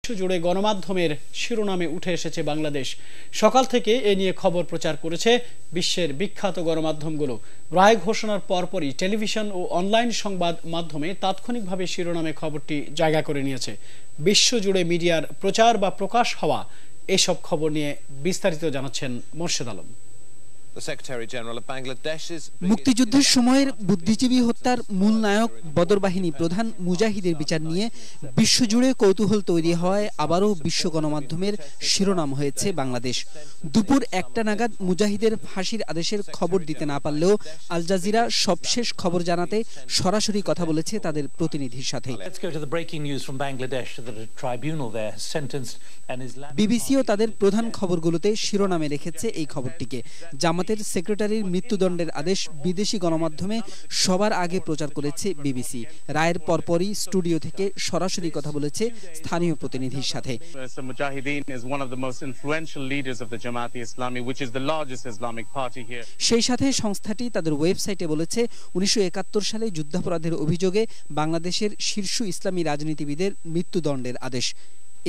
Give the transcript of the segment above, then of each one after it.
বিশ্বজুড়ে গণমাধ্যমের শিরোনামে উঠে এসেছে বাংলাদেশ। সকাল থেকে এ নিয়ে খবর প্রচার করেছে বিশ্বের বিখ্যাত গণমাধ্যমগুলো। রায় ঘোষণার পরপরই টেলিভিশন ও অনলাইন সংবাদ মাধ্যমে তাৎক্ষণিকভাবে শিরোনামে খবরটি জায়গা করে নিয়েছে। বিশ্বজুড়ে মিডিয়ার প্রচার বা প্রকাশ হওয়া এসব খবর নিয়ে বিস্তারিত জানাচ্ছেন মোর্শেদ আলম। মুক্তিযুদ্ধের সময়ের বুদ্ধিজীবী হত্যার মূল নায়ক বদর বাহিনী প্রধান মুজাহিদের বিচার নিয়ে বিশ্বজুড়ে কৌতূহল তৈরি হওয়ায় আবারও বিশ্ব গণমাধ্যমের শিরোনাম হয়েছে বাংলাদেশ। দুপুর 1টা নাগাদ মুজাহিদের ফাঁসির আদেশের খবর দিতে না পারলেও আল জাজিরা সবশেষ খবর জানাতে সরাসরি কথা বলেছে তাদের প্রতিনিধির সাথে। বিবিসিও তাদের প্রধান খবরগুলোতে শিরোনামে রেখেছে এই খবরটিকে। জামাতের সেক্রেটারির মৃত্যুদণ্ডের আদেশ বিদেশি গণমাধ্যমে সবার আগে প্রচার করেছে বিবিসি। রায়ের পরপরই স্টুডিও থেকে সরাসরি কথা বলেছে স্থানীয় প্রতিনিধির সাথে। সেই সাথে সংস্থাটি তাদের ওয়েবসাইটে বলেছে 1971 সালে যুদ্ধাপরাধের অভিযোগে বাংলাদেশের শীর্ষ ইসলামী রাজনীতিবিদের মৃত্যুদণ্ডের আদেশ।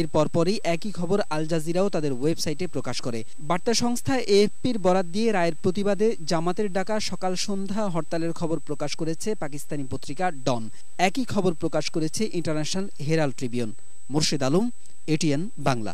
এর পরপরই একই খবর আল জাজিরাও তাদের ওয়েবসাইটে প্রকাশ করে। বার্তা সংস্থা এএফপির বরাত দিয়ে রায়ের প্রতিবাদে জামাতের ডাকা সকাল সন্ধ্যা হরতালের খবর প্রকাশ করেছে পাকিস্তানি পত্রিকা ডন। একই খবর প্রকাশ করেছে international Herald Tribune. Morshed Alam, ATN Bangla.